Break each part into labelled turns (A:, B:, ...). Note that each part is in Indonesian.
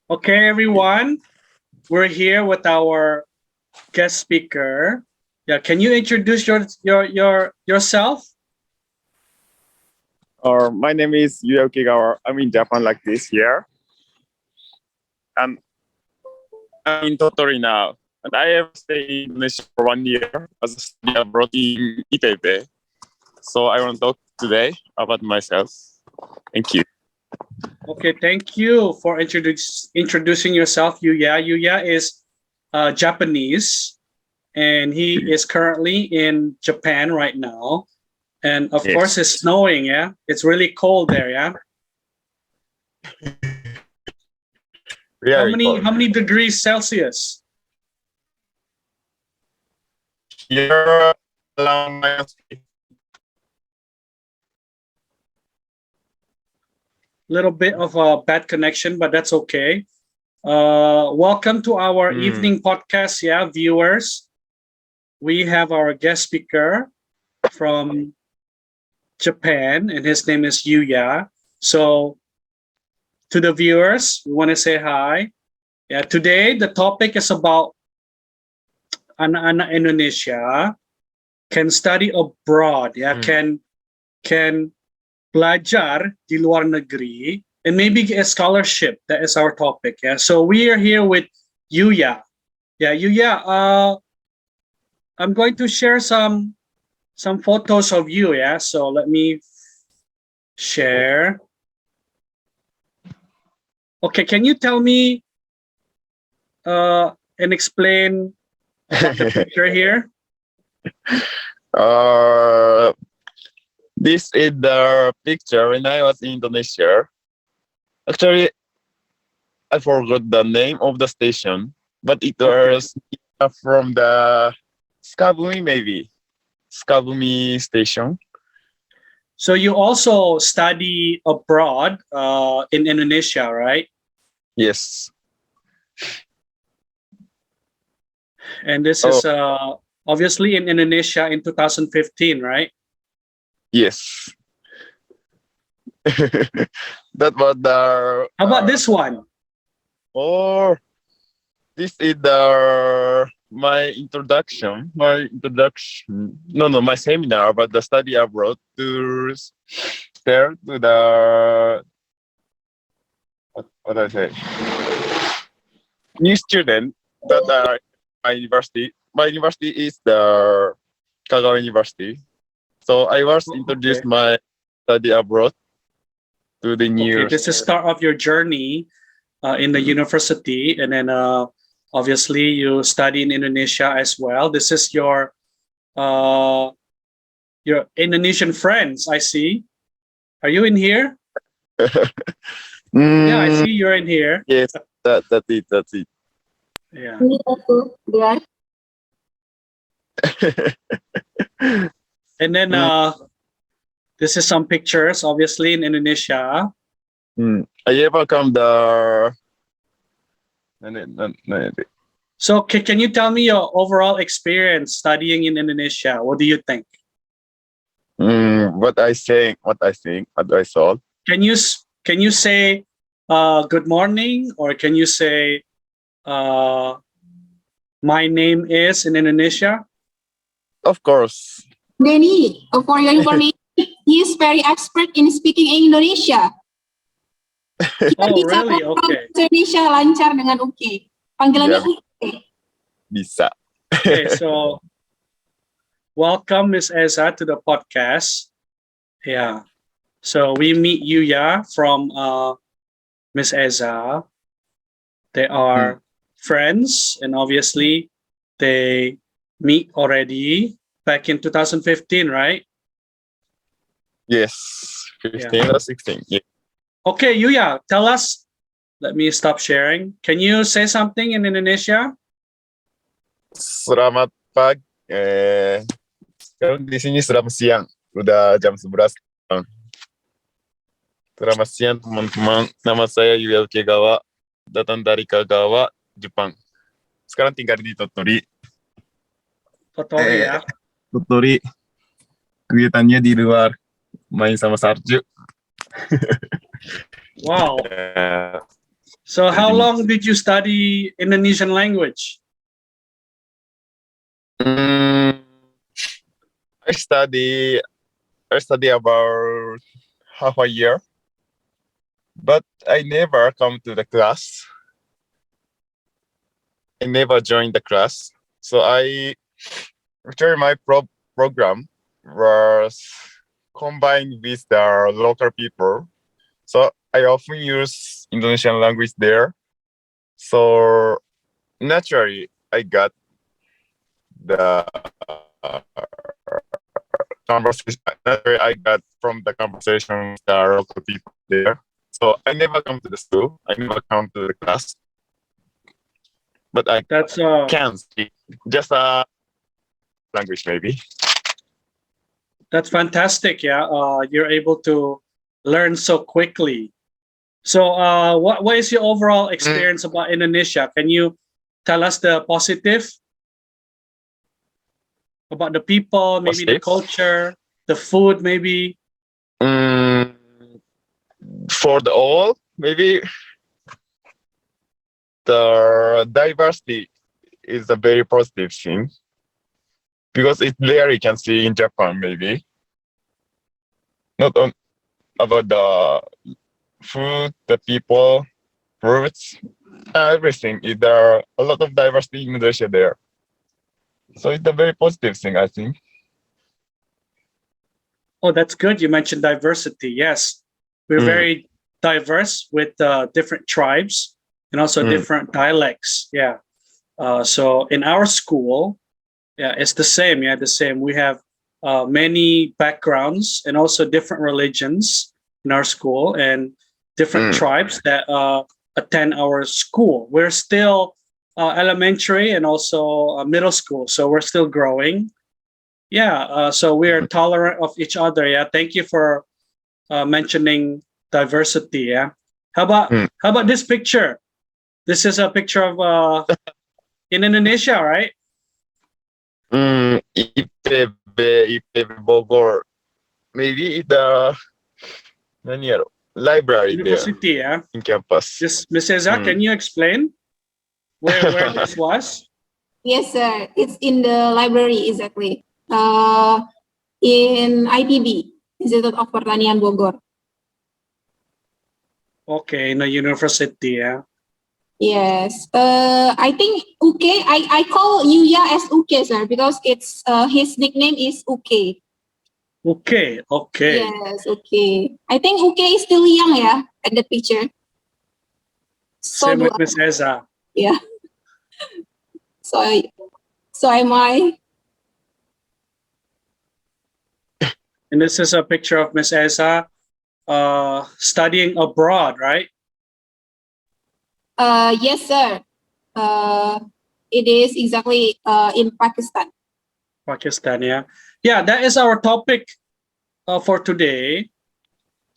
A: Okay, everyone, we're here with our guest speaker. Yeah, can you introduce yourself?
B: My name is Yuya Ukigawa. I'm in Japan like this year. And I'm in Totori now. And I have stayed in Indonesia for 1 year as a study abroad in Itape. So I want to talk today about myself. Thank you.
A: Okay, thank you for introducing yourself, Yuya. Yuya is Japanese, and he is currently in Japan right now. And of course, it's snowing, yeah? It's really cold there, yeah? How many degrees Celsius?
B: Here, around -3.
A: Little bit of a bad connection, but that's okay. Welcome to our evening podcast, yeah, viewers. We have our guest speaker from Japan, and his name is Yuya. So, to the viewers, we want to say hi. Yeah, today the topic is about anak-anak Indonesia can study abroad. Yeah, can belajar di luar negeri and maybe get a scholarship. That is our topic. Yeah, so we are here with Yuya. Yeah, Yuya. I'm going to share some photos of you. Yeah, so let me share. Okay, can you tell me and explain about the picture here?
B: This is the picture when I was in Indonesia. Actually, I forgot the name of the station, but it was from the Sukabumi, maybe. Sukabumi station.
A: So you also study abroad in Indonesia, right?
B: Yes.
A: And this is obviously in Indonesia in 2015, right?
B: Yes. That was the...
A: How about this one?
B: Oh, this is my introduction. My seminar about the study abroad to share to the... What I say? New student that are my university. My university is the Kagawa University. So I was introduced my study abroad to the new.
A: Okay, this is start of your journey in the university, and then obviously you study in Indonesia as well. This is your Indonesian friends. I see. Are you in here? Yeah, I see you're in here.
B: Yes, that's it. That's it.
A: Yeah. And then this is some pictures, obviously in Indonesia.
B: I ever come the.
A: So can you tell me your overall experience studying in Indonesia? What do you think?
B: What I think, what I saw.
A: Can you say good morning, or can you say my name is in Indonesia?
B: Of course.
C: Denny, for your information, he is very expert in speaking Indonesia.
A: Oh, really? Okay.
C: Indonesia lancar dengan oke. Panggilannya oke.
B: Bisa.
A: Okay, so welcome Miss Eza to the podcast. Yeah. So we meet Yuya from Miss Eza. They are friends, and obviously they meet already back in 2015, right?
B: Yes, 15 or 16. Yeah.
A: Okay, Yuya, tell us. Let me stop sharing. Can you say something in Indonesia?
B: Selamat pagi. Sekarang di sini selamat siang. Udah jam 11. Selamat siang teman-teman. Nama saya Yuya Ukegawa. Datang dari Kagawa, Jepang. Sekarang tinggal di Tottori.
A: Tottori ya.
B: Tottori. Kegiatannya di luar. Main sama Sarju.
A: Wow.
B: Uh,
A: So how
B: Indeed.
A: long did you study Indonesian language?
B: mm, I study about half a year, but I never come to the class. I never joined the class. So actually my program was combined with the local people. So I often use Indonesian language there. So naturally, I got the conversation. Naturally, I got from the conversation with the local people there. So I never come to the school. I never come to the class, but I
A: That's
B: can speak just a language maybe.
A: that's fantastic. Yeah, you're able to learn so quickly. So, what is your overall experience about Indonesia? Can you tell us the positive about the people, maybe the
B: Positive.
A: culture, the food, maybe?
B: Mm, for the all, maybe the diversity is a very positive thing because it's there you can see in Japan maybe not on, about the food, the people, fruits, everything. There are a lot of diversity in Indonesia there, so it's a very positive thing I think.
A: Oh, that's good. You mentioned diversity. Yes, we're very diverse with different tribes and also different dialects. Yeah. So in our school, yeah, it's the same. Yeah, the same. We have many backgrounds and also different religions in our school and different tribes that attend our school. We're still elementary and also middle school, so we're still growing. Yeah, so we are tolerant of each other. Yeah, thank you for mentioning diversity. Yeah, how about this picture? This is a picture of in Indonesia, right?
B: IPB Bogor, maybe the 何やろ library there
A: University. Yeah.
B: in campus.
A: Just Miss Eza, can you explain where this was?
C: Yes, sir. It's in the library, exactly. In IPB, Institute of Pertanian Bogor.
A: Okay, in a university. Yeah.
C: Yes. I think Uke. I call Yuya as Uke, sir, because it's his nickname is Uke.
A: Okay. Okay.
C: Yes, Uke. I think Uke is still young, yeah, at the picture. So
A: Same
C: do
A: with
C: I.
A: Miss Eza.
C: Yeah. So am I.
A: And this is a picture of Miss Eza studying abroad, right?
C: Yes, sir. It is exactly in Pakistan.
A: Pakistan. Yeah. Yeah, that is our topic for today.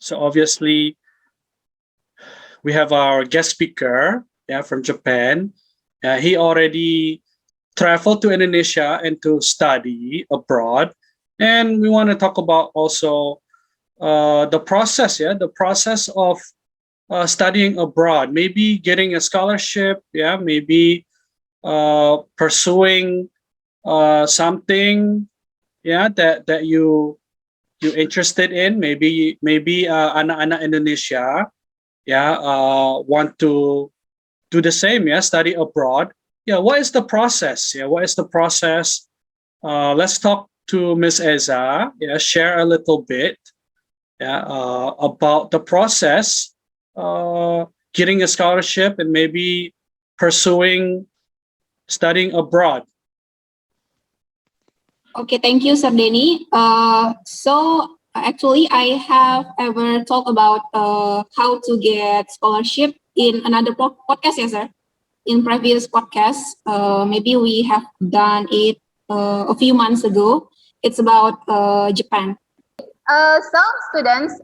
A: So obviously, we have our guest speaker, yeah, from Japan. He already traveled to Indonesia and to study abroad, and we want to talk about also the process, yeah, the process of studying abroad, maybe getting a scholarship, yeah, maybe pursuing something, yeah, that you interested in, maybe anak-anak Indonesia, yeah, want to do the same, yeah, study abroad. Yeah, what is the process? Yeah, what is the process? Let's talk to Miss Eza. Yeah, share a little bit, yeah, about the process, getting a scholarship and maybe pursuing studying abroad.
C: Okay, thank you, Sir Denny. So actually, I have ever talked about how to get scholarship in another podcast, yes, sir. In previous podcasts, maybe we have done it a few months ago. It's about Japan.
D: So students,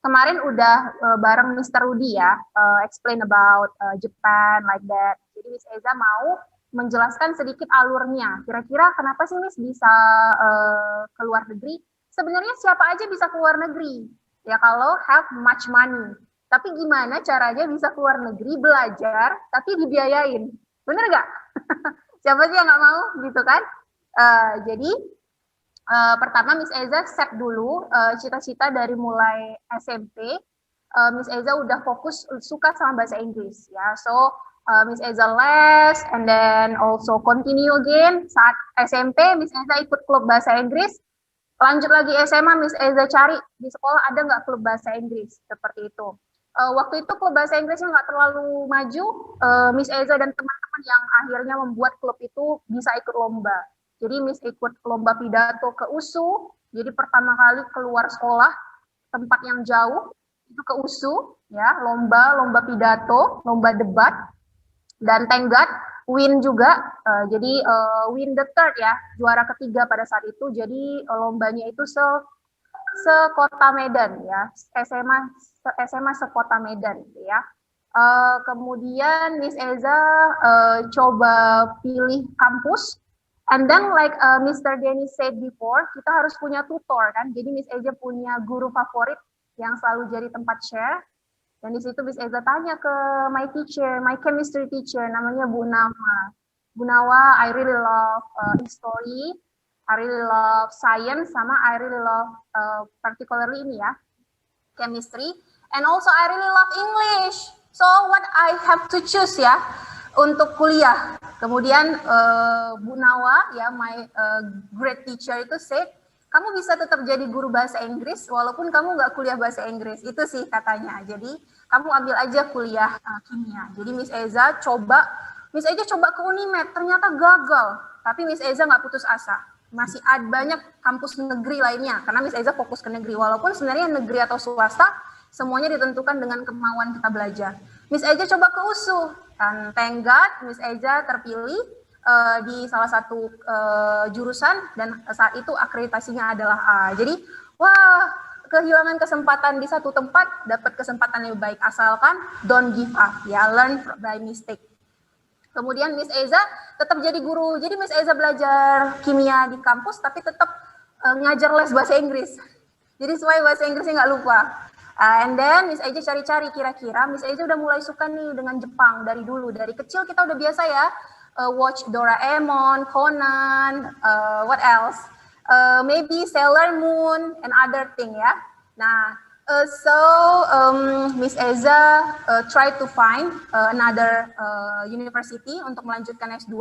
D: kemarin udah bareng Mr. Rudy ya, explain about Japan like that. Jadi Miss Eza mau menjelaskan sedikit alurnya. Kira-kira kenapa sih Miss bisa ke luar negeri? Sebenarnya siapa aja bisa ke luar negeri. ya kalau have much money. Tapi gimana caranya bisa keluar negeri belajar tapi dibiayain? Bener nggak? Siapa sih yang nggak mau gitu kan? Jadi pertama Miss Eza set dulu cita-cita dari mulai SMP. Miss Eza udah fokus suka sama bahasa Inggris ya. So Miss Eza les and then also continue again saat SMP Miss Eza ikut klub bahasa Inggris. Lanjut lagi SMA Miss Eza cari di sekolah ada nggak klub bahasa Inggris seperti itu. Waktu itu klub bahasa Inggrisnya nggak terlalu maju, Miss Eza dan teman-teman yang akhirnya membuat klub itu bisa ikut lomba. Jadi Miss ikut lomba pidato ke USU, jadi pertama kali keluar sekolah, tempat yang jauh, itu ke USU, ya lomba pidato, lomba debat, dan thank God, win juga, jadi win the third ya, juara ketiga pada saat itu, jadi lombanya itu sekota Medan ya, SMA sekota Medan ya. Kemudian Miss Eza coba pilih kampus, and then like Mr. Denny said before, kita harus punya tutor kan. Jadi Miss Eza punya guru favorit yang selalu jadi tempat share. Dan di situ Miss Eza tanya ke my teacher, my chemistry teacher, namanya Bu Nawa. Bu Nawa, I really love history. I really love science, sama I really love particularly ini ya, chemistry, and also I really love English. So what I have to choose ya untuk kuliah. Kemudian Bu Nawa ya, my great teacher itu said, kamu bisa tetap jadi guru bahasa Inggris walaupun kamu nggak kuliah bahasa Inggris. Itu sih katanya. Jadi kamu ambil aja kuliah kimia. Jadi Miss Eza coba ke Unimed, ternyata gagal. Tapi Miss Eza nggak putus asa. Masih ada banyak kampus negeri lainnya karena Miss Eza fokus ke negeri, walaupun sebenarnya negeri atau swasta semuanya ditentukan dengan kemauan kita belajar. Miss Eza coba ke USU dan thank God Miss Eza terpilih di salah satu jurusan dan saat itu akreditasinya adalah A. Jadi wah, kehilangan kesempatan di satu tempat dapat kesempatan yang lebih baik, asalkan don't give up ya, learn by mistake. Kemudian Miss Eza tetap jadi guru. Jadi Miss Eza belajar kimia di kampus, tapi tetap ngajar les bahasa Inggris. Jadi supaya bahasa Inggrisnya nggak lupa. And then Miss Eza cari-cari kira-kira Miss Eza udah mulai suka nih dengan Jepang dari dulu. Dari kecil kita udah biasa ya, watch Doraemon, Conan, what else? Maybe Sailor Moon and other thing ya. Nah, Miss Eza try to find another university untuk melanjutkan S2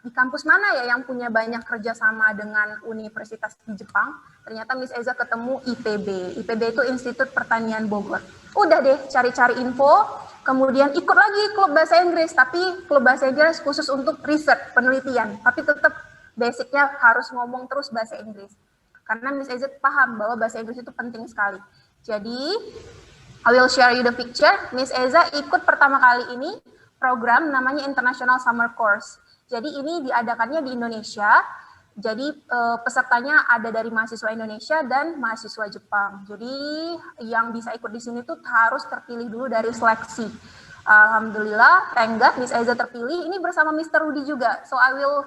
D: di kampus mana ya yang punya banyak kerjasama dengan universitas di Jepang. Ternyata Miss Eza ketemu IPB. IPB itu Institut Pertanian Bogor. Udah deh cari-cari info, kemudian ikut lagi klub bahasa Inggris, tapi klub bahasa Inggris khusus untuk research, penelitian, tapi tetap basicnya harus ngomong terus bahasa Inggris. Karena Miss Eza paham bahwa bahasa Inggris itu penting sekali. Jadi, I will share you the picture. Miss Eza ikut pertama kali ini program namanya International Summer Course. Jadi ini diadakannya di Indonesia. Jadi pesertanya ada dari mahasiswa Indonesia dan mahasiswa Jepang. Jadi yang bisa ikut di sini tuh harus terpilih dulu dari seleksi. Alhamdulillah, thank God Miss Eza terpilih. Ini bersama Mr. Rudy juga. So I will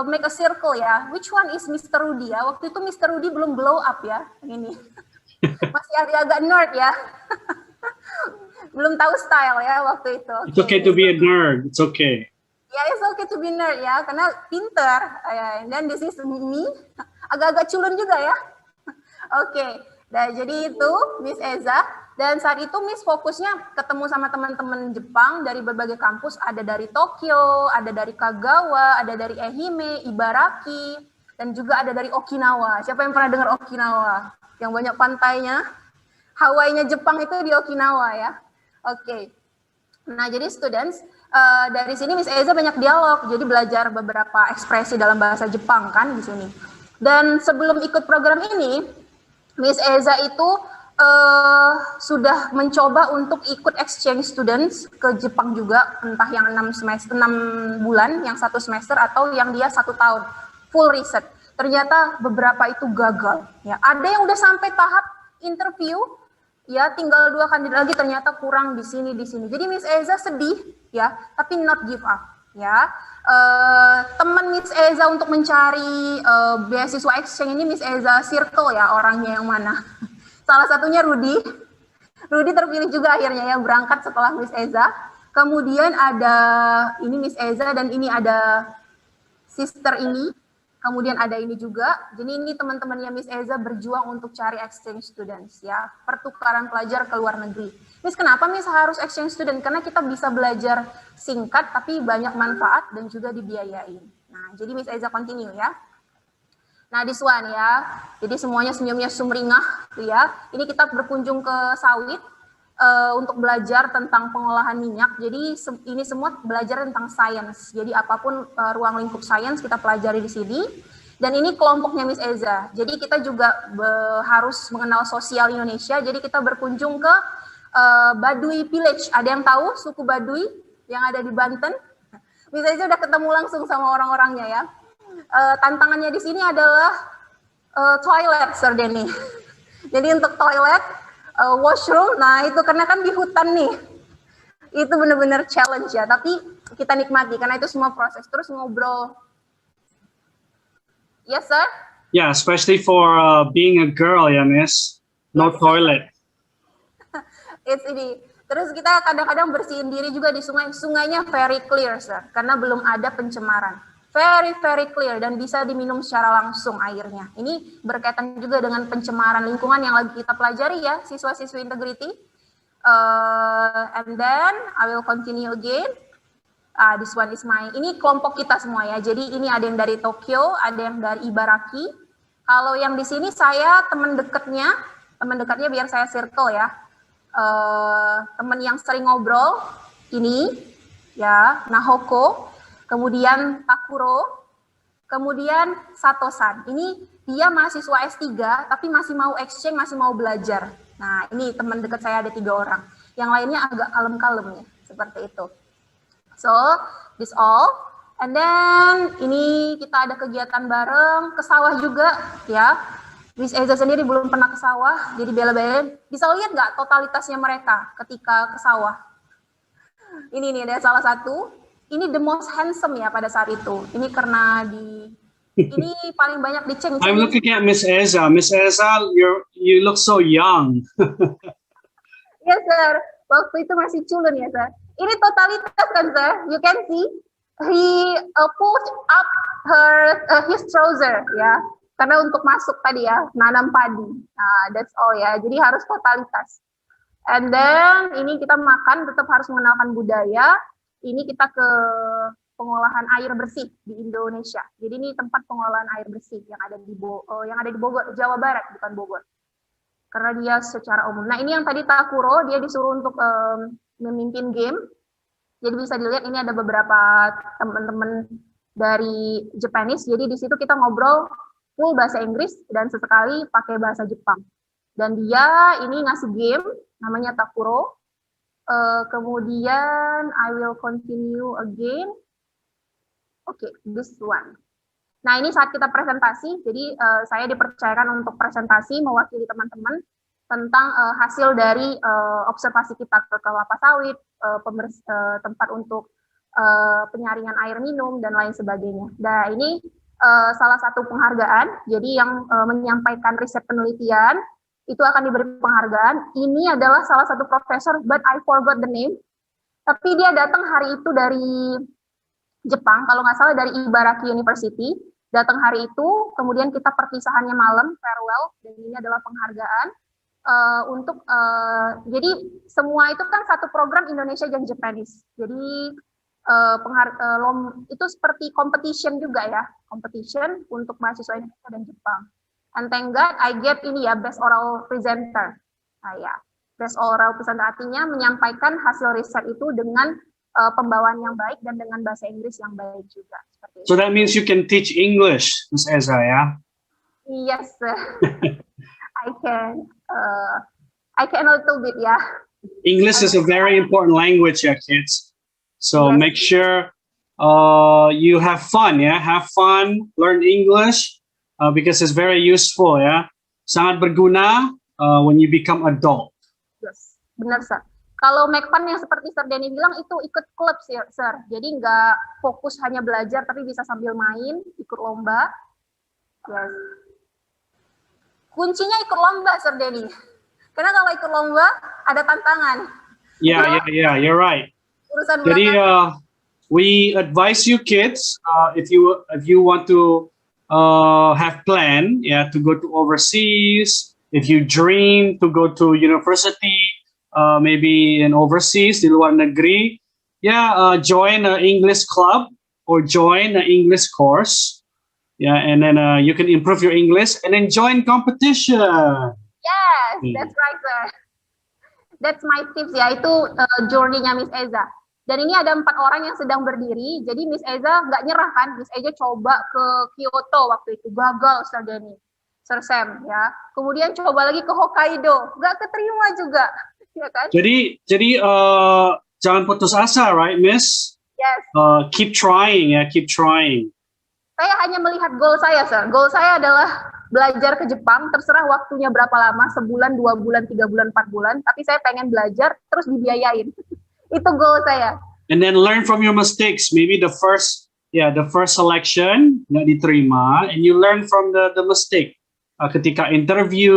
D: make a circle ya. Which one is Mr. Rudy ya? Waktu itu Mr. Rudy belum blow up ya. Ini. Masih agak nerd ya. Belum tahu style ya waktu itu.
A: It's okay to be a nerd. It's okay.
D: Yeah, it's okay to be nerd ya, karena pinter. Dan this is me, agak-agak culun juga ya. Oke, nah, jadi itu Miss Eza. Dan saat itu Miss fokusnya ketemu sama teman-teman Jepang dari berbagai kampus. Ada dari Tokyo, ada dari Kagawa, ada dari Ehime, Ibaraki, dan juga ada dari Okinawa. Siapa yang pernah dengar Okinawa? Yang banyak pantainya, Hawaii-nya Jepang itu di Okinawa ya. Oke. Nah, jadi students, dari sini Miss Eza banyak dialog, jadi belajar beberapa ekspresi dalam bahasa Jepang kan di sini. Dan sebelum ikut program ini, Miss Eza itu sudah mencoba untuk ikut exchange students ke Jepang juga, entah yang 6 bulan, yang 1 semester, atau yang dia 1 tahun, full riset. Ternyata beberapa itu gagal. Ya, ada yang udah sampai tahap interview, ya tinggal 2 kandidat lagi ternyata kurang di sini. Jadi Miss Eza sedih, ya, tapi not give up. Ya, teman Miss Eza untuk mencari beasiswa exchange ini Miss Eza circle ya orangnya yang mana. Salah satunya Rudy. Rudy terpilih juga akhirnya ya, berangkat setelah Miss Eza. Kemudian ada ini Miss Eza dan ini ada sister ini. Kemudian ada ini juga. Jadi ini teman-temannya Miss Eza berjuang untuk cari exchange students ya, pertukaran pelajar ke luar negeri. Miss, kenapa Miss harus exchange student? Karena kita bisa belajar singkat tapi banyak manfaat dan juga dibiayain. Nah, jadi Miss Eza continue ya. Nah, this one ya. Jadi semuanya senyumnya sumringah tuh ya. Ini kita berkunjung ke sawit untuk belajar tentang pengolahan minyak. Jadi ini semua belajar tentang sains. Jadi apapun ruang lingkup sains kita pelajari di sini. Dan ini kelompoknya Miss Eza. Jadi kita juga harus mengenal sosial Indonesia. Jadi kita berkunjung ke Baduy Village. Ada yang tahu suku Baduy yang ada di Banten? Miss Eza udah ketemu langsung sama orang-orangnya ya. Tantangannya di sini adalah toilet, Sir Denny. Jadi untuk toilet, washroom, nah itu karena kan di hutan nih, itu benar-benar challenge ya. Tapi kita nikmati karena itu semua proses. Terus ngobrol. Yes, sir.
A: Yeah, especially for being a girl, ya, Miss. No toilet.
D: It's ini. Terus kita kadang-kadang bersihin diri juga di sungai. Sungainya very clear, sir, karena belum ada pencemaran. Very, very clear dan bisa diminum secara langsung airnya. Ini berkaitan juga dengan pencemaran lingkungan yang lagi kita pelajari ya, siswa-siswi integrity. And then I will continue again. This one is ini kelompok kita semua ya. Jadi ini ada yang dari Tokyo, ada yang dari Ibaraki. Kalau yang di sini saya teman dekatnya biar saya circle ya. Teman yang sering ngobrol ini ya, Nahoko. Kemudian Takuro, kemudian Sato-san. Ini dia mahasiswa S3, tapi masih mau exchange, masih mau belajar. Nah, ini teman dekat saya ada 3 orang. Yang lainnya agak kalem-kalem ya, seperti itu. So, this all. And then, ini kita ada kegiatan bareng, ke sawah juga, ya. Miss Eza sendiri belum pernah ke sawah, jadi bela-belain. Bisa lihat nggak totalitasnya mereka ketika ke sawah? Ini nih, ada salah satu. Ini the most handsome ya pada saat itu. Ini karena ini paling banyak diceng-ceng.
A: I'm looking at Miss Eza. Miss Eza, you look so young.
D: Yes, sir. Waktu itu masih culun ya, sir. Ini totalitas kan, sir. You can see he pulled up his trouser ya. Karena untuk masuk tadi ya, nanam padi. Nah, that's all ya. Jadi harus totalitas. And then ini kita makan, tetap harus mengenalkan budaya. Ini kita ke pengolahan air bersih di Indonesia. Jadi ini tempat pengolahan air bersih yang ada di Bogor, Jawa Barat, bukan Bogor. Karena dia secara umum. Nah, ini yang tadi Takuro, dia disuruh untuk memimpin game. Jadi bisa dilihat ini ada beberapa teman-teman dari Japanese. Jadi di situ kita ngobrol full bahasa Inggris dan sesekali pakai bahasa Jepang. Dan dia ini ngasih game namanya Takuro. Kemudian I will continue again. Oke, this one. Nah, ini saat kita presentasi, jadi saya dipercayakan untuk presentasi mewakili teman-teman tentang hasil dari observasi kita ke kelapa sawit, tempat untuk penyaringan air minum, dan lain sebagainya. Nah, ini salah satu penghargaan, jadi yang menyampaikan riset penelitian, itu akan diberi penghargaan. Ini adalah salah satu profesor, but I forgot the name. Tapi dia datang hari itu dari Jepang, kalau nggak salah dari Ibaraki University. Datang hari itu, kemudian kita perpisahannya malam, farewell, dan ini adalah penghargaan untuk, jadi semua itu kan satu program Indonesia dan Japanese. Jadi itu seperti competition juga ya, competition untuk mahasiswa Indonesia dan Jepang. And thank God I get ini ya, best oral presenter. Nah ya, best oral presenter artinya menyampaikan hasil riset itu dengan pembawaan yang baik dan dengan bahasa Inggris yang baik juga. Seperti
A: So that means you can teach English, Miss Eza, ya?
D: Yes, I can a little bit, ya.
A: English is a very important language, ya, kids. So
D: Yes.
A: make sure you have fun, ya? Have fun, learn English. Because it's very useful ya, sangat berguna when you become adult.
D: Yes, benar sir. Kalau make fun yang seperti Sir Denny bilang itu ikut klub sir. Jadi nggak fokus hanya belajar tapi bisa sambil main, ikut lomba. Yes. Kuncinya ikut lomba Sir Denny. Karena kalau ikut lomba ada tantangan.
A: Yeah, you're right.
D: Urusan
A: Jadi
D: belakang.
A: we advise you kids if you want to have plan to go to overseas, if you dream to go to university, maybe in overseas di luar negeri, join an English club or join an English course, and then you can improve your English and then join competition.
D: Yes, that's right, sir. That's my tips ya, itu journey-nya Miss Eza. Dan ini ada 4 orang yang sedang berdiri, jadi Miss Eza nggak nyerah kan, Miss Eza coba ke Kyoto waktu itu, gagal Sir Denny, Sir Sam ya. Kemudian coba lagi ke Hokkaido, nggak keterima juga, ya kan?
A: Jadi jangan putus asa, right, Miss?
D: Yes.
A: Keep trying, keep trying.
D: Saya hanya melihat goal saya, Sir. Goal saya adalah belajar ke Jepang, terserah waktunya berapa lama, sebulan, 2 bulan, 3 bulan, 4 bulan, tapi saya pengen belajar, terus dibiayain. Itu goal saya.
A: And then learn from your mistakes. Maybe the first selection nggak diterima, and you learn from the mistake. Ketika interview,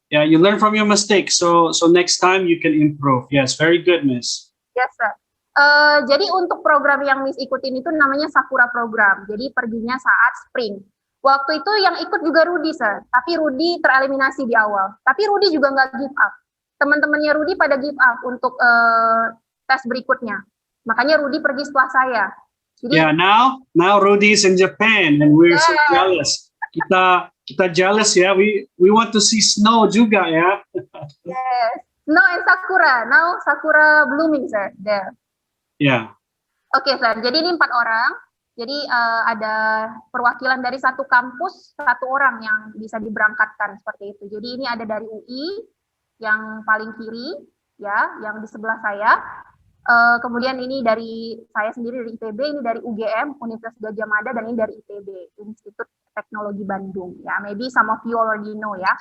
A: you learn from your mistake. So next time you can improve. Yes, very good, Miss.
D: Yes, sir. Jadi untuk program yang Miss ikutin itu namanya Sakura Program. Jadi perginya saat spring. Waktu itu yang ikut juga Rudy, sir. Tapi Rudy tereliminasi di awal. Tapi Rudy juga nggak give up. Teman-temannya Rudy pada give up untuk tes berikutnya. Makanya Rudy pergi setelah saya. Jadi,
A: now Rudy is in Japan and we're so jealous. Kita jealous ya. We want to see snow juga ya.
D: Yes. Snow and Sakura. Now Sakura blooming, sir. There.
A: Yeah.
D: Oke, sir. Jadi ini 4 orang. Jadi ada perwakilan dari satu kampus, 1 orang yang bisa diberangkatkan seperti itu. Jadi ini ada dari UI yang paling kiri, ya, yang di sebelah saya. Kemudian ini dari saya sendiri dari ITB, ini dari UGM, Universitas Gadjah Mada, dan ini dari ITB, Institut Teknologi Bandung. Ya, maybe some of you already know ya.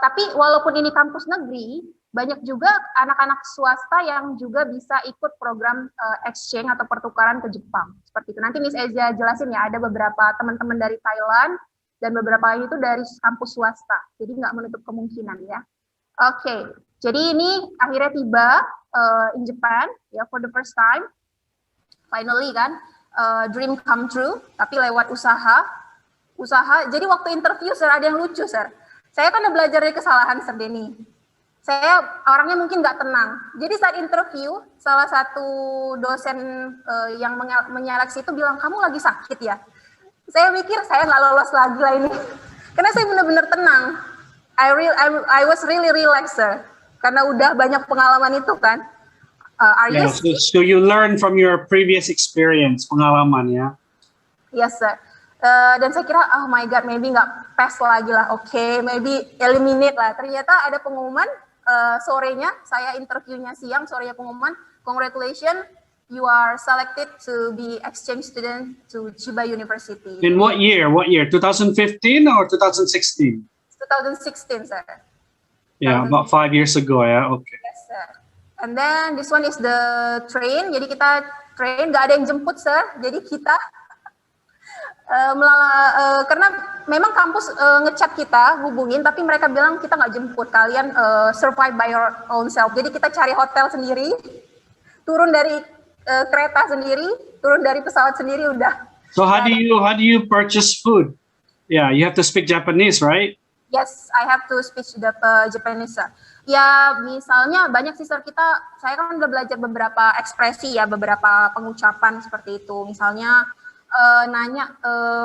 D: Tapi walaupun ini kampus negeri, banyak juga anak-anak swasta yang juga bisa ikut program exchange atau pertukaran ke Jepang. Seperti itu. Nanti Miss Eza jelasin ya, ada beberapa teman-teman dari Thailand dan beberapa lagi itu dari kampus swasta. Jadi nggak menutup kemungkinan ya. Oke, jadi ini akhirnya tiba in Japan ya, for the first time. Finally kan, dream come true, tapi lewat usaha. Jadi waktu interview, sir, ada yang lucu, sir. Saya kan udah belajar dari kesalahan, Sir Denny. Saya orangnya mungkin nggak tenang. Jadi saat interview, salah satu dosen yang menyeleksi itu bilang, kamu lagi sakit ya? Saya mikir saya nggak lolos lagi lah ini. Karena saya benar-benar tenang. I was really relaxed, sir. Karena udah banyak pengalaman itu kan.
A: So you learn from your previous experience, pengalaman ya.
D: Yes, sir. Dan saya kira, oh my God, maybe nggak pass lagi lah. Oke, maybe eliminate lah. Ternyata ada pengumuman sorenya, saya interviewnya siang, sorenya pengumuman, congratulations, you are selected to be exchange student to Chiba University.
A: In what year? 2015 or 2016?
D: 2016, sir.
A: Yeah, about 5 years ago ya. Okay.
D: Yes, sir. And then this one is the train. Jadi kita train, nggak ada yang jemput, sir. Jadi kita karena memang kampus ngechat kita, hubungin, tapi mereka bilang kita nggak jemput, kalian survive by your own self. Jadi kita cari hotel sendiri, turun dari kereta sendiri, turun dari pesawat sendiri, udah.
A: So how do you purchase food? Yeah, you have to speak Japanese, right?
D: Yes, I have to speak the Japanese, sir. Ya, misalnya banyak sih, sir, saya kan udah belajar beberapa ekspresi ya, beberapa pengucapan seperti itu. Misalnya nanya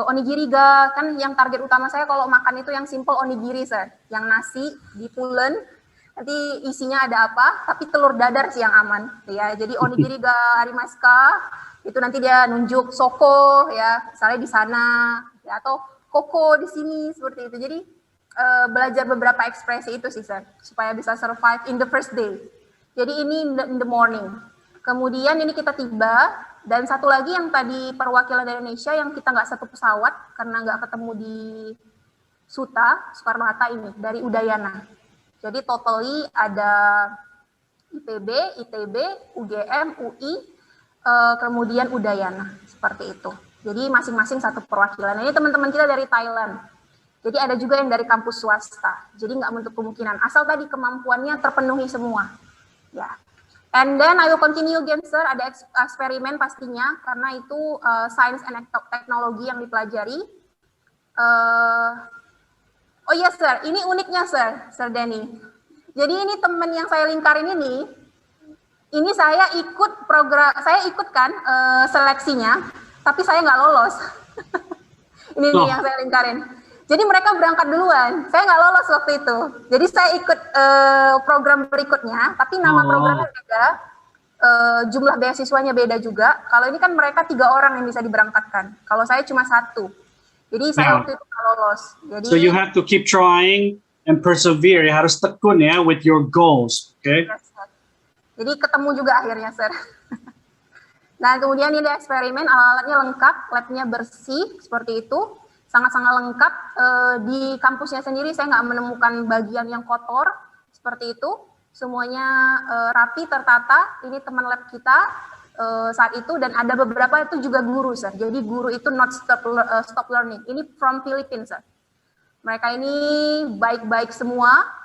D: onigiri ga, kan yang target utama saya kalau makan itu yang simple onigiri, sir. Yang nasi dipulen, nanti isinya ada apa, tapi telur dadar sih yang aman, ya. Jadi onigiri ga arimasu ka, itu nanti dia nunjuk soko, ya, misalnya di sana, ya, atau koko di sini, seperti itu. Jadi belajar beberapa ekspresi itu sih, sir, supaya bisa survive in the first day. Jadi ini in the morning. Kemudian ini kita tiba, dan satu lagi yang tadi perwakilan dari Indonesia yang kita nggak satu pesawat karena nggak ketemu di Suta, Soekarno-Hatta ini, dari Udayana. Jadi totally ada IPB, ITB, UGM, UI, kemudian Udayana, seperti itu. Jadi masing-masing satu perwakilan. Ini teman-teman kita dari Thailand. Jadi ada juga yang dari kampus swasta. Jadi nggak menutup kemungkinan. Asal tadi kemampuannya terpenuhi semua. Ya. And then I will continue again, sir. Ada eksperimen pastinya, karena itu science and teknologi yang dipelajari. Oh iya, sir. Ini uniknya, Sir Denny. Jadi ini teman yang saya lingkarin ini saya ikut program, saya ikutkan seleksinya, tapi saya nggak lolos. Ini nih yang saya lingkarin. Jadi mereka berangkat duluan, saya nggak lolos waktu itu. Jadi saya ikut program berikutnya, tapi nama programnya beda, jumlah beasiswanya beda juga. Kalau ini kan mereka 3 orang yang bisa diberangkatkan. Kalau saya cuma 1. Jadi saya waktu itu nggak lolos. Jadi,
A: so you have to keep trying and persevere. Ya harus tekun ya with your goals, okay?
D: Yes, jadi ketemu juga akhirnya, sir. Nah, kemudian ini eksperimen, alat-alatnya lengkap, labnya bersih, seperti itu. Sangat-sangat lengkap. Di kampusnya sendiri saya nggak menemukan bagian yang kotor, seperti itu. Semuanya rapi, tertata. Ini teman lab kita saat itu, dan ada beberapa itu juga guru, sir. Jadi guru itu not stop learning. Ini from Philippines, sir. Mereka ini baik-baik semua.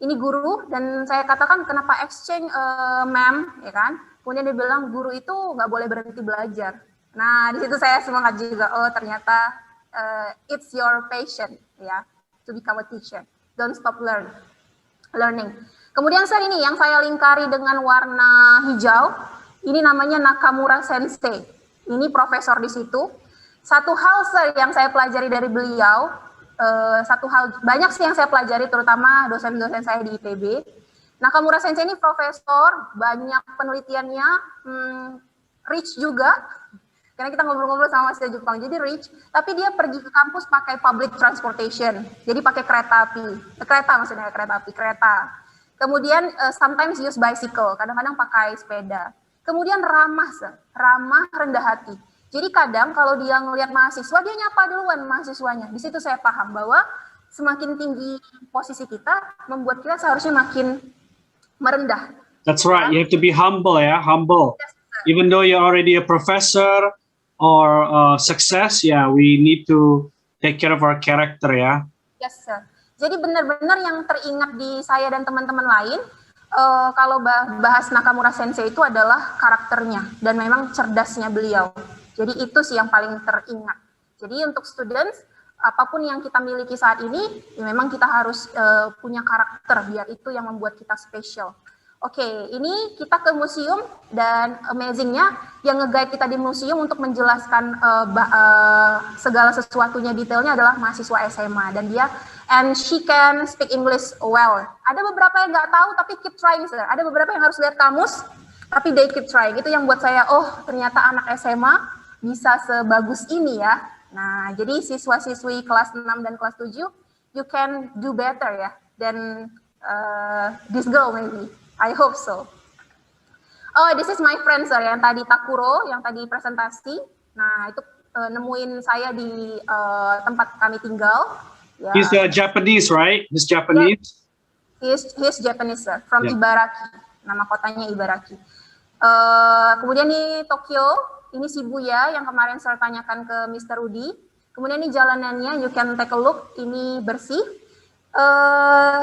D: Ini guru, dan saya katakan kenapa exchange, ma'am, ya kan? Kemudian dia bilang guru itu nggak boleh berhenti belajar. Nah, di situ saya semangat juga. Oh, ternyata it's your passion, ya, to become a teacher. Don't stop learning. Kemudian sir, ini yang saya lingkari dengan warna hijau. Ini namanya Nakamura Sensei. Ini profesor di situ. Satu hal sir yang saya pelajari dari beliau. Satu hal banyak sih yang saya pelajari, terutama dosen-dosen saya di ITB. Nakamura Sensei ini profesor, banyak penelitiannya, rich juga, karena kita ngobrol-ngobrol sama mahasiswa Jepang, jadi rich. Tapi dia pergi ke kampus pakai public transportation, jadi pakai kereta api, kereta. Kemudian sometimes use bicycle, kadang-kadang pakai sepeda. Kemudian ramah, rendah hati. Jadi kadang kalau dia ngelihat mahasiswa, dia nyapa duluan mahasiswanya. Di situ saya paham bahwa semakin tinggi posisi kita, membuat kita seharusnya makin merendah.
A: That's right. You have to be humble, ya, humble.
D: Yes,
A: Even though you're already a professor or success, yeah, we need to take care of our character, ya.
D: Yes, sir. Jadi benar-benar yang teringat di saya dan teman-teman lain, kalau bahas Nakamura Sensei itu adalah karakternya dan memang cerdasnya beliau. Jadi itu sih yang paling teringat. Jadi untuk students, apapun yang kita miliki saat ini, ya memang kita harus punya karakter, biar itu yang membuat kita spesial. Oke, ini kita ke museum, dan amazingnya yang nge-guide kita di museum untuk menjelaskan segala sesuatunya detailnya adalah mahasiswa SMA, dan and she can speak English well. Ada beberapa yang nggak tahu tapi keep trying, sir. Ada beberapa yang harus lihat kamus, tapi they keep trying. Itu yang buat saya, oh ternyata anak SMA bisa sebagus ini ya. Nah, jadi siswa-siswi kelas 6 dan kelas 7, you can do better ya, than this girl maybe. I hope so. Oh, this is my friend, sir, yang tadi Takuro, yang tadi presentasi. Nah, itu nemuin saya di tempat kami tinggal. Ya.
A: He's Japanese, right? He's Japanese?
D: Yeah. He's Japanese, sir, from Ibaraki. Nama kotanya Ibaraki. Kemudian di Tokyo, ini Shibuya yang kemarin saya tanyakan ke Mr. Rudi. Kemudian ini jalanannya, you can take a look, ini bersih.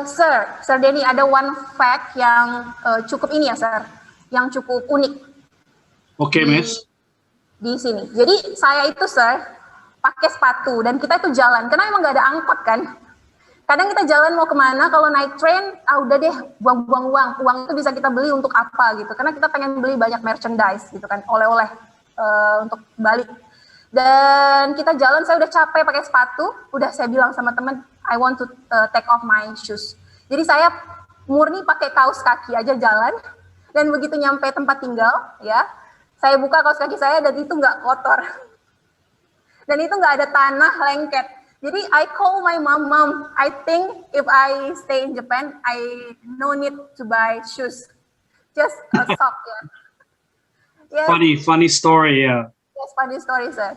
D: Sir Denny, ada one fact yang cukup ini ya, sir, yang cukup unik.
A: Oke, Miss.
D: Di sini. Jadi saya itu, sir, pakai sepatu dan kita itu jalan, karena emang nggak ada angkot kan. Kadang kita jalan mau kemana, kalau naik train, udah deh buang-buang uang. Uang itu bisa kita beli untuk apa gitu, karena kita pengen beli banyak merchandise gitu kan, oleh-oleh untuk balik. Dan kita jalan, saya udah capek pakai sepatu, udah saya bilang sama teman, I want to take off my shoes. Jadi saya murni pakai kaos kaki aja jalan, dan begitu nyampe tempat tinggal, ya, saya buka kaos kaki saya dan itu nggak kotor. Dan itu nggak ada tanah lengket. Jadi I call my mom, I think if I stay in Japan, I no need to buy shoes, just a sock, ya. Yes.
A: Funny story, yeah.
D: Yes, funny story, sir.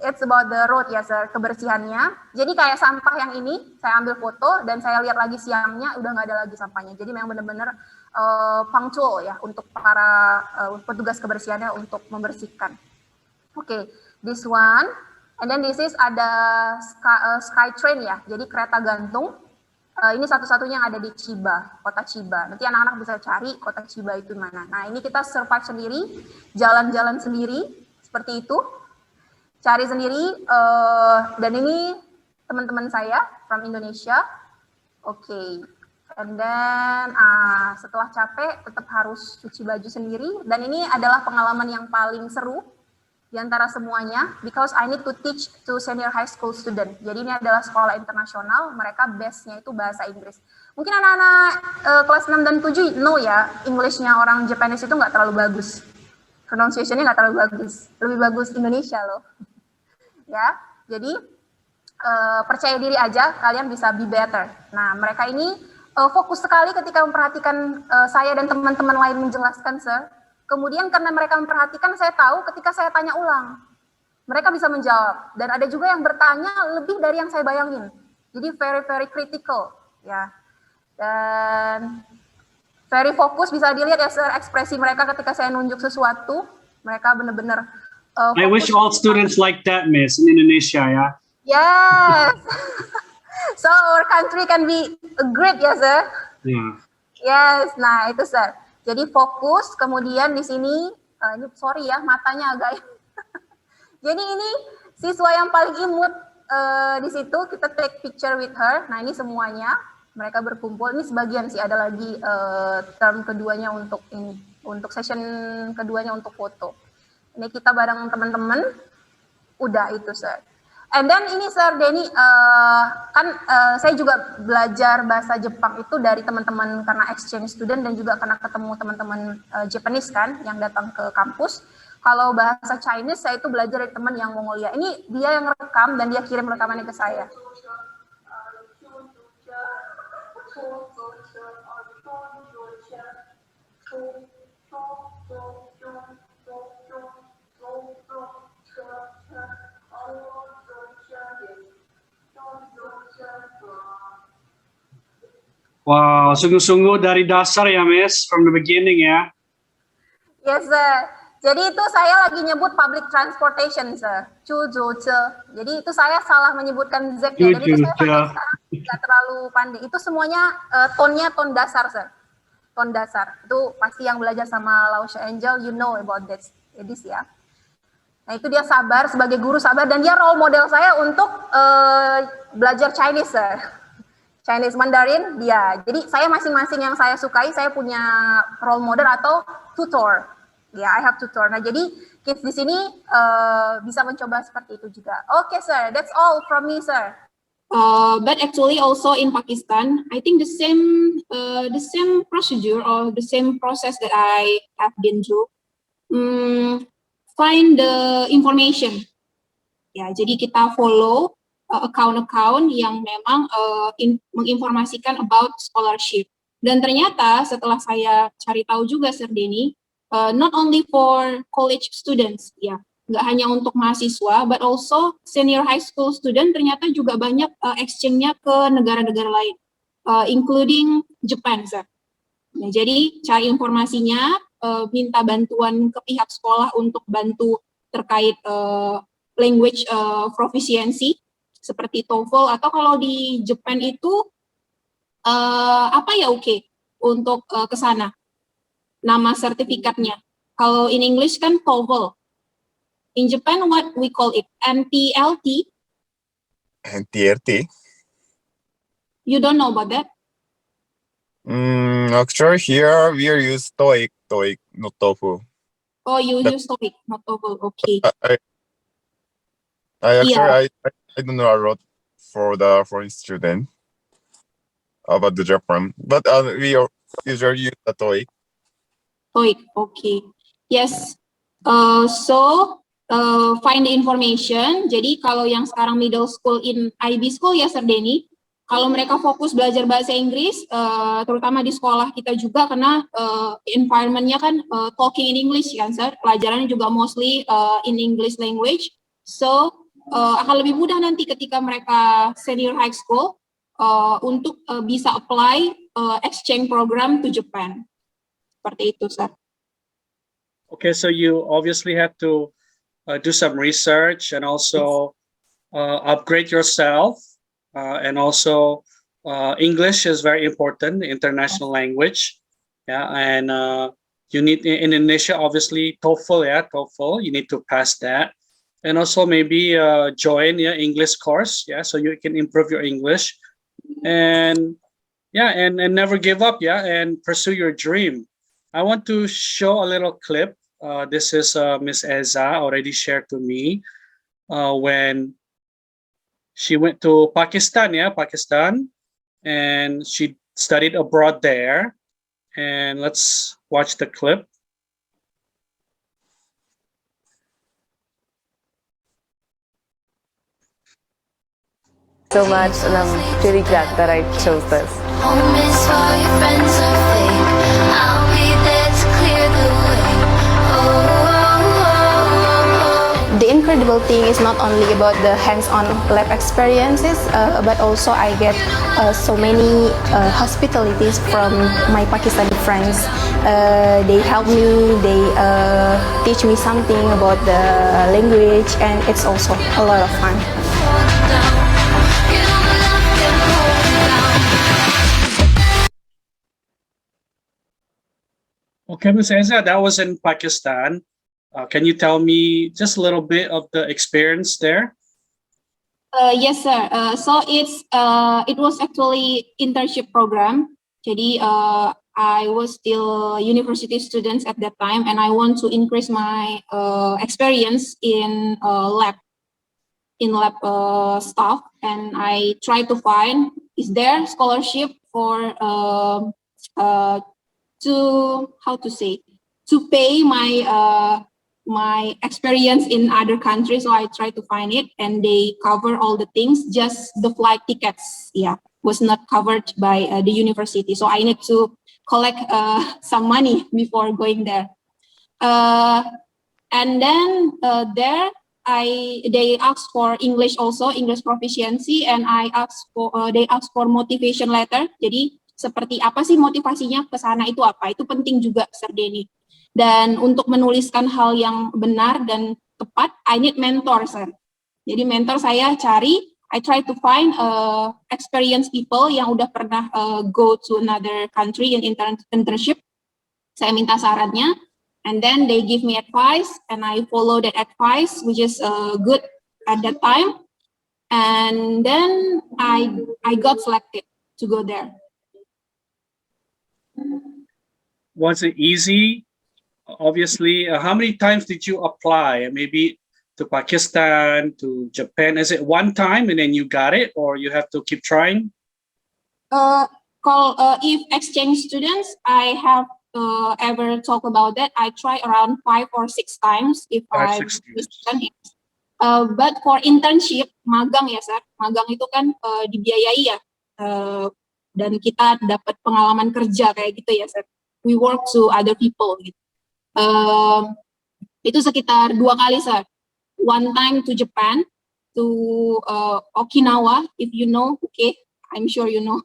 D: It's about the road ya, sir, kebersihannya. Jadi kayak sampah yang ini, saya ambil foto dan saya lihat lagi siangnya, udah nggak ada lagi sampahnya. Jadi memang benar-benar punctual ya untuk para petugas kebersihannya untuk membersihkan. Oke, this one, And then this is ada Skytrain ya, jadi kereta gantung. Ini satu-satunya yang ada di Chiba, kota Chiba. Nanti anak-anak bisa cari kota Chiba itu mana. Nah, ini kita survive sendiri, jalan-jalan sendiri, seperti itu. Cari sendiri, dan ini teman-teman saya from Indonesia. Oke. And then, setelah capek, tetap harus cuci baju sendiri. Dan ini adalah pengalaman yang paling seru di antara semuanya, because I need to teach to senior high school student. Jadi ini adalah sekolah internasional, mereka base-nya itu bahasa Inggris. Mungkin anak-anak kelas 6 dan 7 know ya, English-nya orang Japanese itu nggak terlalu bagus. Pronunciation-nya nggak terlalu bagus. Lebih bagus Indonesia loh. Ya, jadi percaya diri aja, kalian bisa be better. Nah, mereka ini fokus sekali ketika memperhatikan saya dan teman-teman lain menjelaskan, sir. Kemudian karena mereka memperhatikan, saya tahu ketika saya tanya ulang, mereka bisa menjawab. Dan ada juga yang bertanya lebih dari yang saya bayangin. Jadi very, very critical. Ya. Dan very fokus, bisa dilihat ya sir, ekspresi mereka ketika saya nunjuk sesuatu. Mereka benar-benar
A: I wish all students like that, Miss, in Indonesia, ya.
D: Yes. So our country can be great, ya sir.
A: Yeah.
D: Yes, nah itu sir. Jadi fokus, kemudian di sini, ini sorry ya, matanya agak. Jadi ini siswa yang paling imut di situ, kita take picture with her. Nah ini semuanya, mereka berkumpul. Ini sebagian sih, ada lagi term keduanya untuk ini, untuk session keduanya untuk foto. Ini kita bareng teman-teman, udah itu sir. And then ini Sir Denny, kan saya juga belajar bahasa Jepang itu dari teman-teman karena exchange student dan juga karena ketemu teman-teman Japanese kan yang datang ke kampus. Kalau bahasa Chinese saya itu belajar dari teman yang Mongolia. Ini dia yang rekam dan dia kirim rekamannya ke saya.
A: Wow, sungguh-sungguh dari dasar ya, Miss, from the beginning ya.
D: Yes, sir. Jadi itu saya lagi nyebut public transportation, sir. Jadi itu saya salah menyebutkan Z-nya. Jadi itu saya sampai sekarang nggak terlalu pandai. Itu semuanya tone-nya tone dasar, sir. Tone dasar. Itu pasti yang belajar sama Lausha Angel, you know about this ya. Nah itu dia sabar, sebagai guru sabar. Dan dia role model saya untuk belajar Chinese, sir. Chinese Mandarin dia. Jadi saya masing-masing yang saya sukai, saya punya role model atau tutor. Ya, I have tutor. Nah, jadi kids di sini bisa mencoba seperti itu juga. Okay, sir. That's all from me, sir.
C: But actually also in Pakistan, I think the same procedure or the same process that I have been through. Find the information. Ya, jadi kita follow account-account yang memang menginformasikan about scholarship. Dan ternyata setelah saya cari tahu juga, Sir Denny, not only for college students, ya, nggak hanya untuk mahasiswa, but also senior high school student ternyata juga banyak exchange-nya ke negara-negara lain, including Japan, Sir. Nah, jadi cari informasinya, minta bantuan ke pihak sekolah untuk bantu terkait language proficiency, seperti TOEFL, atau kalau di Jepang itu untuk ke sana nama sertifikatnya. Kalau in English kan TOEFL. In Japan what we call it? NTLT.
B: NTLT.
C: You don't know about that?
B: Actually here we use TOEIC, not TOEFL.
C: Oh, you use TOEIC, not TOEFL. Okay.
B: I don't know a lot for the foreign student about the Japan, but we usually use the TOEIC.
C: TOEIC, okay. Yes. Find the information. Jadi kalau yang sekarang middle school in IB school ya, Sir Denny, kalau mereka fokus belajar bahasa Inggris, terutama di sekolah kita juga karena environment-nya kan talking in English kan, Sir. Pelajarannya juga mostly in English language. So akan lebih mudah nanti ketika mereka senior high school untuk bisa apply exchange program to Japan. Seperti itu, Sir.
A: Okay, so you obviously had to do some research and also upgrade yourself, and also English is very important, international language. Yeah, and you need in Indonesia, obviously TOEFL. Yeah, TOEFL. You need to pass that, and also maybe join English course. Yeah, so you can improve your English, and yeah, and never give up. Yeah, and pursue your dream. I want to show a little clip. This is Miss Eza already shared to me when she went to Pakistan. Yeah, Pakistan, and she studied abroad there. And let's watch the clip.
E: So much, and I'm really glad that I chose this.
F: Home is all your friends are fake. I'll be there to clear the way.
G: The incredible thing is not only about the hands-on lab experiences, but also I get so many hospitalities from my Pakistani friends. They help me, they teach me something about the language, and it's also a lot of fun.
A: Okay, Ms. Eza, that was in Pakistan. Can you tell me just a little bit of the experience there?
C: Yes, sir. So it was actually internship program. Jadi I was still university students at that time, and I want to increase my experience in lab stuff. And I try to find is there scholarship for to pay my experience in other countries. So I try to find it, and they cover all the things. Just the flight tickets, was not covered by the university. So I need to collect some money before going there. And then there they asked for English also, English proficiency, and they asked for motivation letter. Jadi seperti apa sih motivasinya ke sana itu apa? Itu penting juga, Sir Denny. Dan untuk menuliskan hal yang benar dan tepat, I need mentor, Sir. Jadi mentor saya cari, I try to find experienced people yang udah pernah go to another country in internship. Saya minta sarannya, and then they give me advice, and I follow that advice, which is good at that time. And then I got selected to go there.
A: Was it easy? Obviously, how many times did you apply? Maybe to Pakistan, to Japan? Is it one time and then you got it, or you have to keep trying?
C: If exchange students, I have ever talk about that. I try around 5 or 6 times if I. But for internship, magang ya, Sir. Magang itu kan dibiayai ya, dan kita dapat pengalaman kerja kayak gitu ya, Sir. We work to other people gitu. Itu sekitar 2 kali, Sir. One time to Japan, to Okinawa, if you know, okay, I'm sure you know.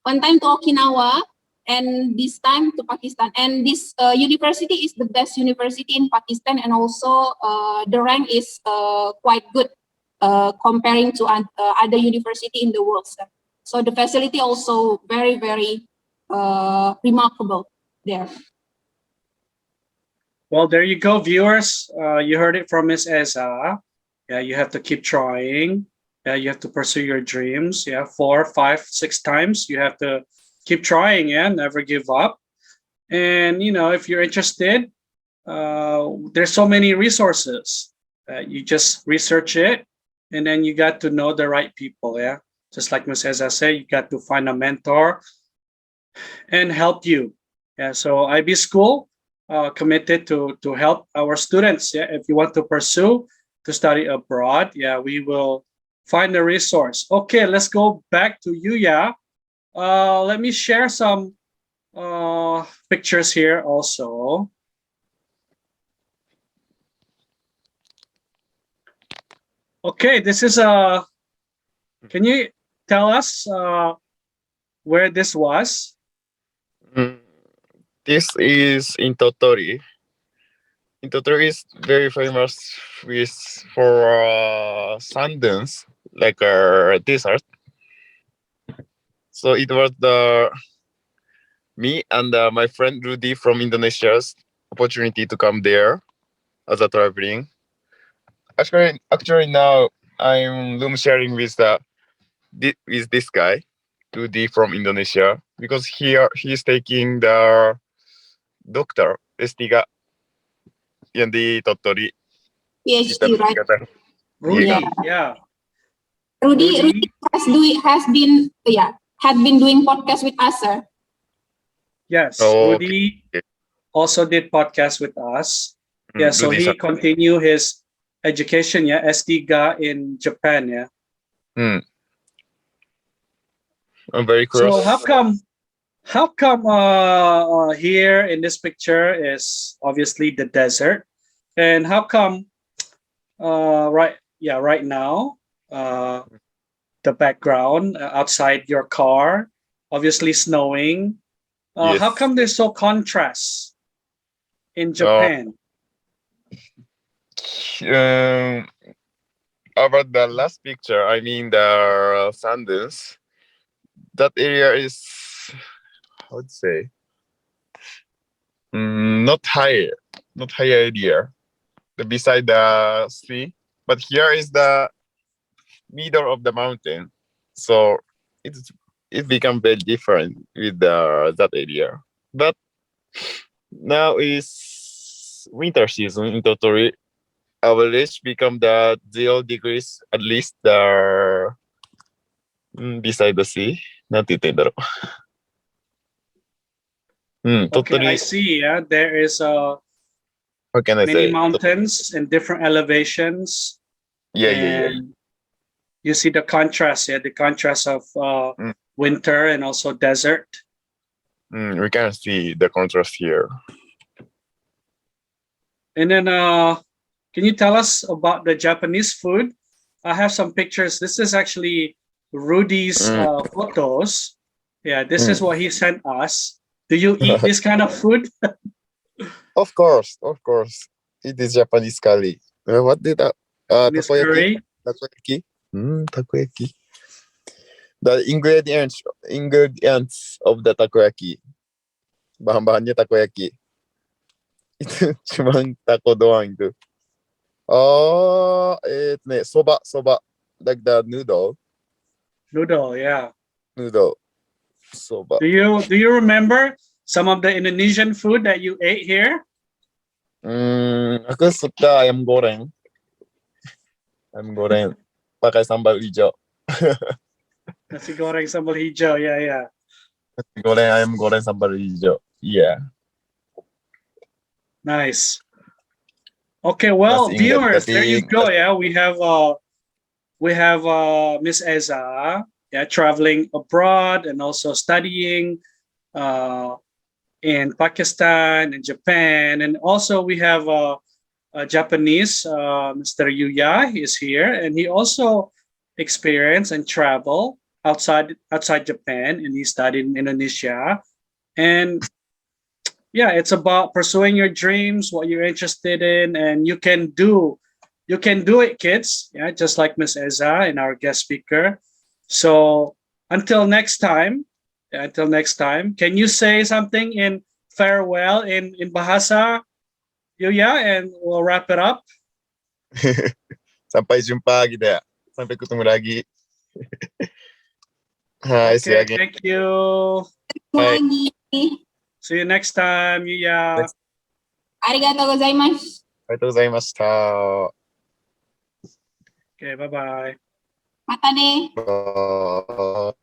C: One time to Okinawa, and this time to Pakistan. And this university is the best university in Pakistan, and also the rank is quite good comparing to other university in the world, sir. So the facility also very, very remarkable there.
A: Well, there you go, viewers. You heard it from Miss Eza. Yeah, you have to keep trying. Yeah, you have to pursue your dreams. Yeah, 4, 5, 6 times. You have to keep trying. Yeah, never give up. And you know, if you're interested, there's so many resources. You just research it, and then you got to know the right people. Yeah, just like Miss Eza said, you got to find a mentor and help you. Yeah, so IB School. Committed to help our students. Yeah, if you want to pursue to study abroad, yeah, we will find a resource. Okay, let's go back to Yuya. Let me share some pictures here also. Okay, this is can you tell us where this was?
B: This is in Totori. in Tottori is very famous for sand dunes, like a desert. So it was me and my friend Rudy from Indonesia's opportunity to come there as a traveling. Actually now I'm room sharing with this guy, Rudy from Indonesia, because here he's taking the doctor S3 yang di Tottori.
C: PhD, right?
A: Rudy,
C: Yeah.
A: yeah.
C: Rudy
A: Rudy.
C: had been doing podcast with us, sir.
A: Yes,
B: Oh,
A: Rudy also did podcast with us. Yeah, so
B: Rudy
A: he continue his education, yeah, S3 in Japan, yeah.
B: I'm very
A: So
B: close.
A: how come here in this picture is obviously the desert, and how come right now the background outside your car obviously snowing,
B: Yes.
A: how come there's so contrast in Japan?
B: About the last picture, I mean the sand dunes. That area is, how to say, not high area, beside the sea. But here is the middle of the mountain, so it become very different with that area. But now is winter season in Tottori. Average become the 0 degrees at least beside the sea. なんて言ってんだろう。
A: Okay, I
B: Tottori,
A: see. Yeah, there is
B: how can I
A: many
B: say?
A: mountains and different elevations.
B: Yeah.
A: And you see the contrast, the contrast of winter and also desert.
B: We can see the contrast here.
A: And then can you tell us about the Japanese food? I have some pictures. This is actually Rudy's photos. Yeah, this is what he sent us. Do you eat this kind of food?
B: Of course. It is Japanese curry. What did that?
A: Japanese curry?
B: Takoyaki. Takoyaki. The ingredients of the takoyaki. Bahan-bahannya takoyaki. Itu cuma taco doang itu. Oh, soba, like the noodle.
A: Noodle, yeah.
B: Soba.
A: Do you remember some of the Indonesian food that you ate here?
B: Aku suka ayam goreng. Pakai sambal hijau.
A: Nasi goreng sambal hijau, yeah.
B: Ayam goreng sambal hijau. Yeah.
A: Nice. Okay, well, viewers, there you go. Yeah, we have Miss Eza, traveling abroad and also studying in Pakistan and Japan, and also we have a Japanese Mr. Yuya. He is here, and he also experienced and travel outside Japan, and he studied in Indonesia. And yeah, it's about pursuing your dreams, what you're interested in, and you can do it, kids. Yeah, just like Miss Eza and our guest speaker. So until next time, can you say something in farewell in Bahasa, Yuya, and we'll wrap it up.
B: Sampai jumpa gitu ya. Sampai ketemu lagi. Hi, see you
A: Okay,
B: again.
A: thank you.
B: Bye.
A: See you next time, Yuya.
C: Arigatou gozaimasu.
B: ありがとうございました。
A: Okay, bye-bye.
C: Mata ne.
B: Bye.